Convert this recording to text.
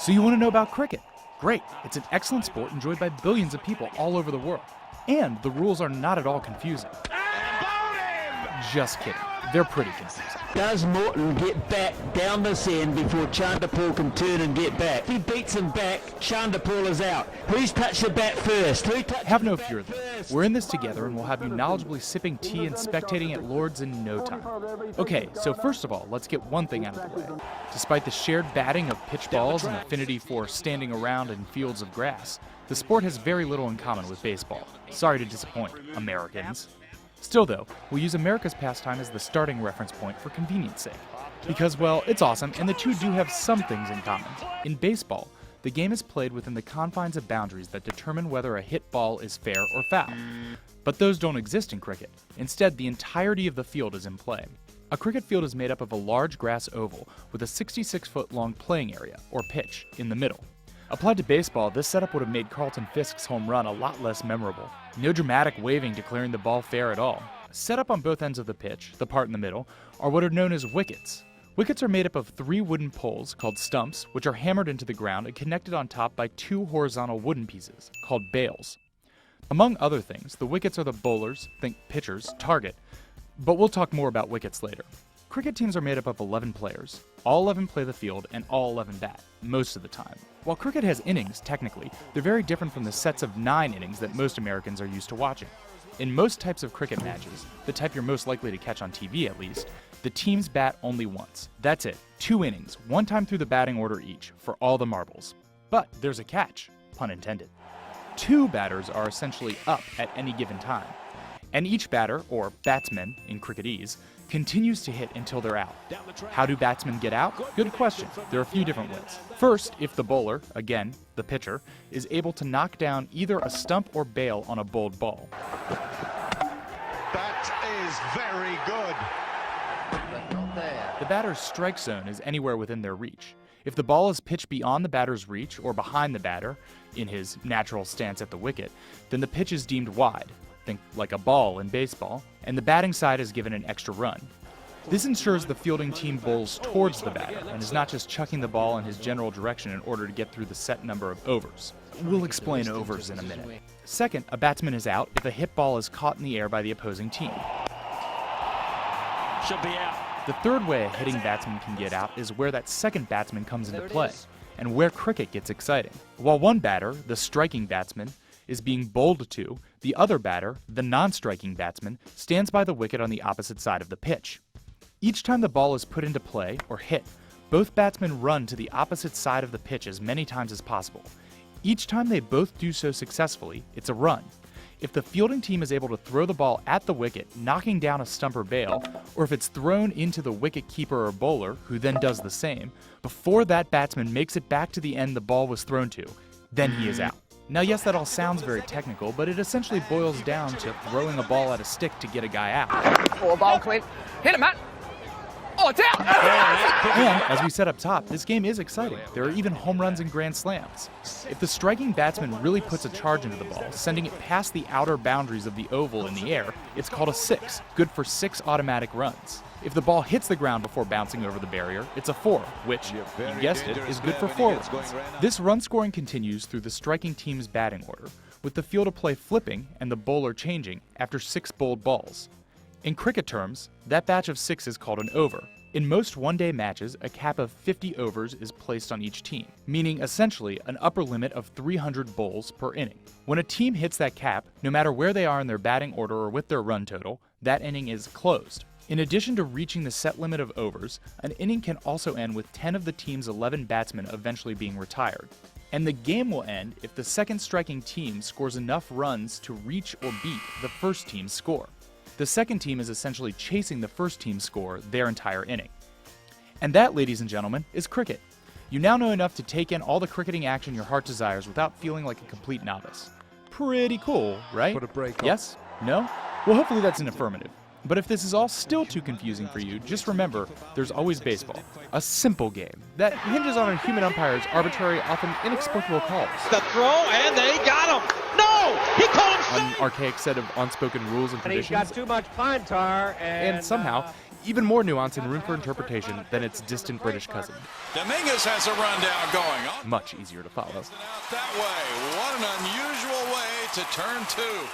So you want to know about cricket? Great, it's an excellent sport enjoyed by billions of people all over the world. And the rules are not at all confusing. Just kidding, they're pretty confusing. Does Morton get back down this end before Chanderpaul can turn and get back? If he beats him back, Chanderpaul is out. Who's touched the bat first? Have no fear though. We're in this together and we'll have you knowledgeably sipping tea and spectating at Lord's in no time. Okay, so first of all, let's get one thing out of the way. Despite the shared batting of pitch balls and affinity for standing around in fields of grass, the sport has very little in common with baseball. Sorry to disappoint, Americans. Still though, we'll use America's pastime as the starting reference point for convenience sake. Because, well, it's awesome, and the two do have some things in common. In baseball, the game is played within the confines of boundaries that determine whether a hit ball is fair or foul. But those don't exist in cricket. Instead, the entirety of the field is in play. A cricket field is made up of a large grass oval with a 66-foot-long playing area, or pitch, in the middle. Applied to baseball, this setup would have made Carlton Fisk's home run a lot less memorable. No dramatic waving declaring the ball fair at all. Set up on both ends of the pitch, the part in the middle, are what are known as wickets. Wickets are made up of 3 wooden poles, called stumps, which are hammered into the ground and connected on top by 2 horizontal wooden pieces, called bails. Among other things, the wickets are the bowlers, think pitchers, target, but we'll talk more about wickets later. Cricket teams are made up of 11 players. All 11 play the field and all 11 bat, most of the time. While cricket has innings, technically, they're very different from the sets of 9 innings that most Americans are used to watching. In most types of cricket matches, the type you're most likely to catch on TV at least, the teams bat only once. That's it, 2 innings, 1 time through the batting order each, for all the marbles. But there's a catch, pun intended. 2 batters are essentially up at any given time. And each batter, or batsman in cricketese, continues to hit until they're out. How do batsmen get out? Good question. There are a few different ways. First, if the bowler, again, the pitcher, is able to knock down either a stump or bail on a bowled ball. That is very good. But not there. The batter's strike zone is anywhere within their reach. If the ball is pitched beyond the batter's reach or behind the batter, in his natural stance at the wicket, then the pitch is deemed wide. Think like a ball in baseball, and the batting side is given an extra run. This ensures the fielding team bowls towards the batter and is not just chucking the ball in his general direction in order to get through the set number of overs. We'll explain overs in a minute. Second, a batsman is out if a hit ball is caught in the air by the opposing team. Should be out. The third way a hitting batsman can get out is where that second batsman comes into play, and where cricket gets exciting. While one batter, the striking batsman, is being bowled to, the other batter, the non-striking batsman, stands by the wicket on the opposite side of the pitch. Each time the ball is put into play, or hit, both batsmen run to the opposite side of the pitch as many times as possible. Each time they both do so successfully, it's a run. If the fielding team is able to throw the ball at the wicket, knocking down a stump or bail, or if it's thrown into the wicket keeper or bowler, who then does the same, before that batsman makes it back to the end the ball was thrown to, then he is out. Now yes, that all sounds very technical, but it essentially boils down to throwing a ball at a stick to get a guy out. Four ball, Clint. Hit him, Matt. Oh, it's out! And, as we said up top, this game is exciting. There are even home runs and grand slams. If the striking batsman really puts a charge into the ball, sending it past the outer boundaries of the oval in the air, it's called a 6, good for 6 automatic runs. If the ball hits the ground before bouncing over the barrier, it's a 4, which, you guessed it, is good for 4 runs. This run scoring continues through the striking team's batting order, with the field of play flipping and the bowler changing after 6 bowled balls. In cricket terms, that batch of 6 is called an over. In most one-day matches, a cap of 50 overs is placed on each team, meaning essentially an upper limit of 300 bowls per inning. When a team hits that cap, no matter where they are in their batting order or with their run total, that inning is closed. In addition to reaching the set limit of overs, an inning can also end with 10 of the team's 11 batsmen eventually being retired. And the game will end if the second striking team scores enough runs to reach or beat the first team's score. The second team is essentially chasing the first team's score their entire inning. And that, ladies and gentlemen, is cricket. You now know enough to take in all the cricketing action your heart desires without feeling like a complete novice. Pretty cool, right? Put a break on. Yes? No? Well, hopefully that's an affirmative. But if this is all still too confusing for you, just remember, there's always baseball. A simple game that hinges on a human umpire's arbitrary, often inexplicable calls. The throw, and they got him. No! He called him An archaic set of unspoken rules and And he's traditions. got too much pine tar, And somehow, even more nuance and room for interpretation than its distant British cousin. Dominguez has a rundown going on. Much easier to follow. Out that way. What an unusual way to turn two.